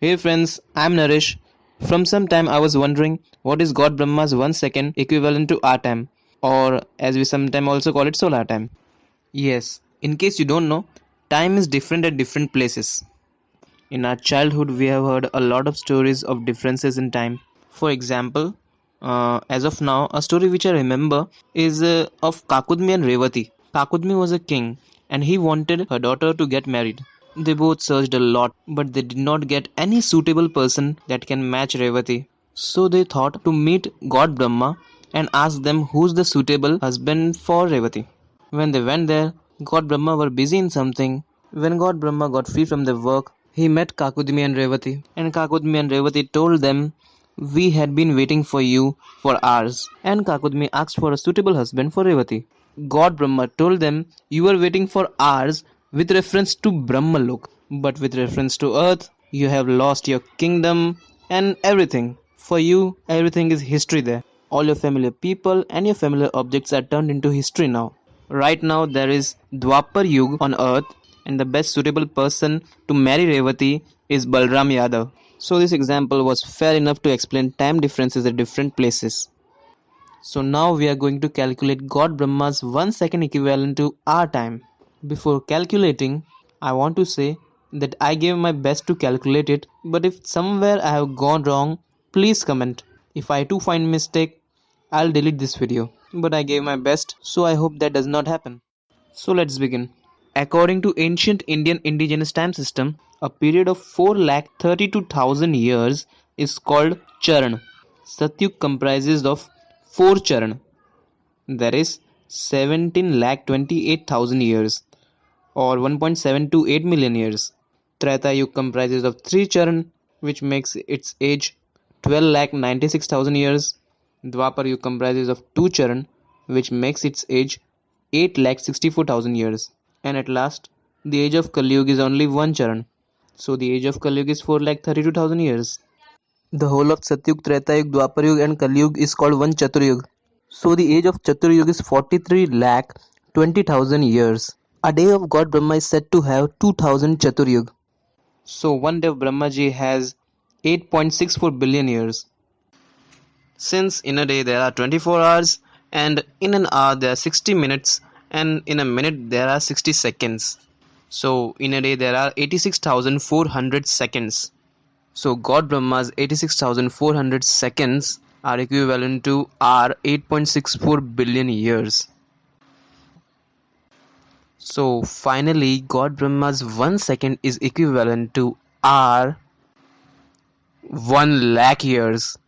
Hey friends, I'm Naresh. From some time I was wondering what is God Brahma's 1 second equivalent to our time, or as we sometimes also call it solar time. Yes, in case you don't know, time is different at different places. In our childhood, we have heard a lot of stories of differences in time. For example, as of now, a story which I remember is of Kakudmi and Revati. Kakudmi was a king and he wanted her daughter to get married. They both searched a lot, but they did not get any suitable person that can match Revati. So they thought to meet God Brahma and ask them who's the suitable husband for Revati. When they went there, God Brahma were busy in something. When God Brahma got free from their work, he met Kakudmi and Revati. And Kakudmi and Revati told them, "We had been waiting for you for hours." And Kakudmi asked for a suitable husband for Revati. God Brahma told them, "You were waiting for hours with reference to Brahmalok, but with reference to earth, you have lost your kingdom and everything. For you, everything is history there. All your familiar people and your familiar objects are turned into history now. Right now, there is Dwapar Yug on earth, and the best suitable person to marry Revati is Balram Yadav." So, this example was fair enough to explain time differences at different places. So now we are going to calculate God Brahma's 1 second equivalent to our time. Before calculating, I want to say that I gave my best to calculate it, but if somewhere I have gone wrong, please comment. If I too find mistake, I'll delete this video. But I gave my best, so I hope that does not happen. So let's begin. According to ancient Indian indigenous time system, a period of 4,32,000 years is called Charan. Satyug comprises of 4 Charan, that is 17,28,000 years or 1.728 million years. Treta Yug comprises of 3 Charan, which makes its age 12,96,000 years. Dwapar Yug comprises of 2 Charan, which makes its age 8,64,000 years. And at last, the age of Kali Yuga is only 1 Charan. So the age of Kali Yuga is 4,32,000 years. The whole of Satyug, Treta Yug, Dwapar Yug and Kali Yuga is called one Chaturyug. So the age of Chaturyug is 43,20,000 years. A day of God Brahma is said to have 2000 Chaturyug. So one day of Brahmaji has 8.64 billion years. Since in a day there are 24 hours and in an hour there are 60 minutes and in a minute there are 60 seconds. So in a day there are 86,400 seconds. So God Brahma's 86,400 seconds are equivalent to our 8.64 billion years. So finally God Brahma's 1 second is equivalent to our 1 lakh years.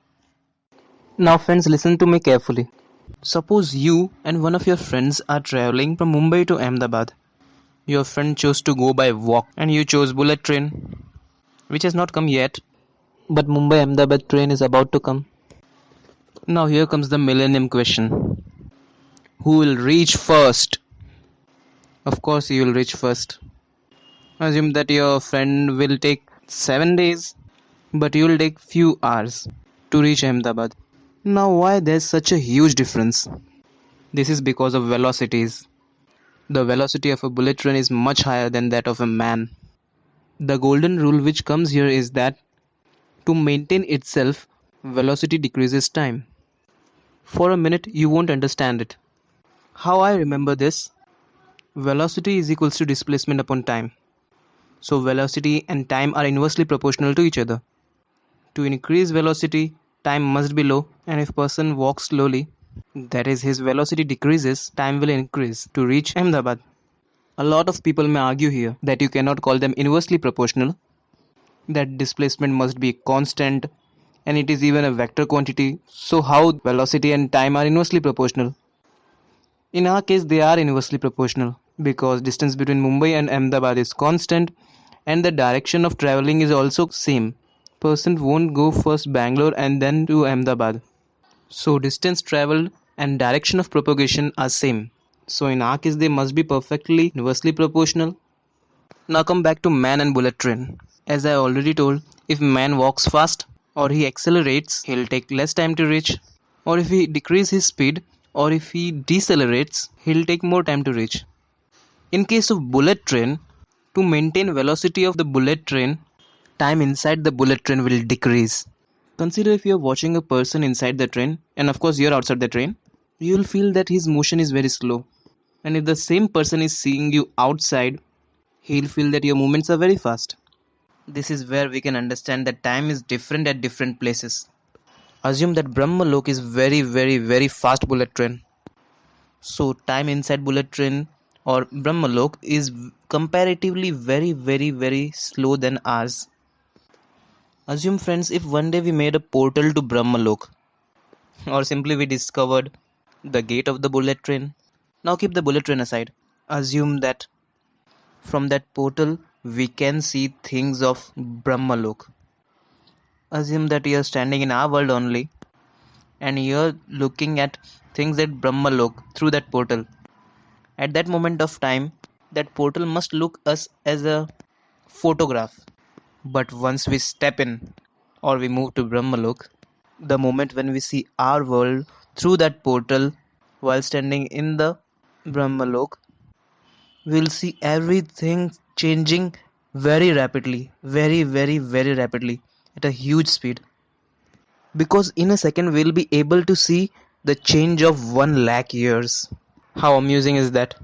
Now friends, listen to me carefully. Suppose you and one of your friends are traveling from Mumbai to Ahmedabad. Your friend chose to go by walk and you chose bullet train, which has not come yet. But Mumbai Ahmedabad train is about to come. Now here comes the millennium question. Who will reach first? Of course you will reach first. Assume that your friend will take 7 days, but you will take few hours to reach Ahmedabad. Now why there's such a huge difference? This is because of velocities. The velocity of a bullet train is much higher than that of a man. The golden rule which comes here is that to maintain itself, velocity decreases time. For a minute you won't understand it. How I remember this? Velocity is equals to displacement upon time. So velocity and time are inversely proportional to each other. To increase velocity, time must be low, and if person walks slowly, that is his velocity decreases, time will increase to reach Ahmedabad. A lot of people may argue here that you cannot call them inversely proportional, that displacement must be constant and it is even a vector quantity, so how velocity and time are inversely proportional? In our case they are inversely proportional because distance between Mumbai and Ahmedabad is constant and the direction of travelling is also same. Person won't go first Bangalore and then to Ahmedabad. So distance travelled and direction of propagation are same. So in our case they must be perfectly inversely proportional. Now come back to man and bullet train. As I already told, if man walks fast or he accelerates, he'll take less time to reach. Or if he decreases his speed or if he decelerates, he'll take more time to reach. In case of bullet train, to maintain velocity of the bullet train, time inside the bullet train will decrease. Consider if you're watching a person inside the train, and of course you're outside the train, you'll feel that his motion is very slow. And if the same person is seeing you outside, he'll feel that your movements are very fast. This is where we can understand that time is different at different places. Assume that Brahmalok is very fast bullet train. So time inside bullet train or Brahmalok is comparatively very slow than ours. Assume friends, if one day we made a portal to Brahmalok, or simply we discovered the gate of the bullet train. Now keep the bullet train aside. Assume that from that portal we can see things of Brahmalok. Assume that you are standing in our world only and you are looking at things at Brahmalok through that portal. At that moment of time, that portal must look us as a photograph. But once we step in or we move to Brahmalok, the moment when we see our world through that portal while standing in the Brahmalok, we'll see everything changing very rapidly, very rapidly at a huge speed. Because in a second we'll be able to see the change of 1 lakh years. How amusing is that?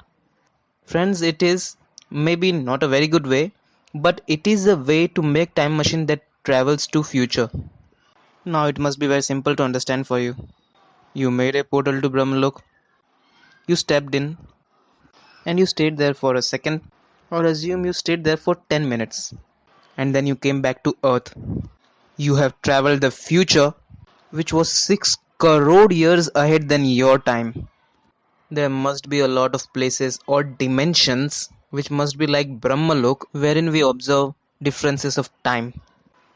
Friends, it is maybe not a very good way, but it is a way to make time machine that travels to future. Now it must be very simple to understand for you. You made a portal to Brahmalok, you stepped in, and you stayed there for a second, or assume you stayed there for 10 minutes, and then you came back to Earth. You have traveled the future, which was 6 crore years ahead than your time. There must be a lot of places or dimensions which must be like Brahmalok, wherein we observe differences of time.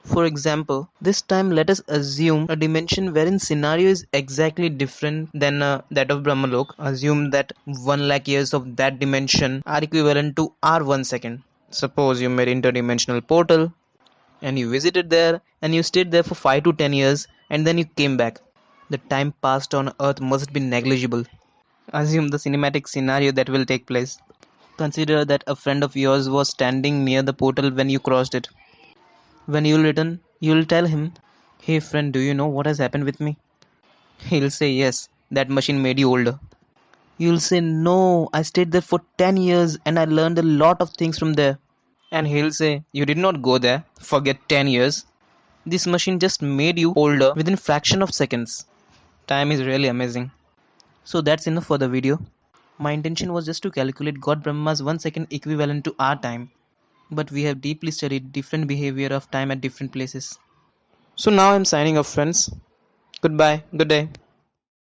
For example, this time let us assume a dimension wherein scenario is exactly different than that of Brahmalok. Assume that 1 lakh years of that dimension are equivalent to our 1 second. Suppose you made interdimensional portal and you visited there and you stayed there for 5 to 10 years and then you came back. The time passed on Earth must be negligible. Assume the cinematic scenario that will take place. Consider that a friend of yours was standing near the portal when you crossed it. When you'll return, you'll tell him, "Hey friend, do you know what has happened with me?" He'll say, "Yes, that machine made you older." You'll say, "No, I stayed there for 10 years and I learned a lot of things from there." And he'll say, "You did not go there, forget 10 years. This machine just made you older within fraction of seconds." Time is really amazing. So that's enough for the video. My intention was just to calculate God Brahma's 1 second equivalent to our time. But we have deeply studied different behavior of time at different places. So now I'm signing off friends. Goodbye, good day.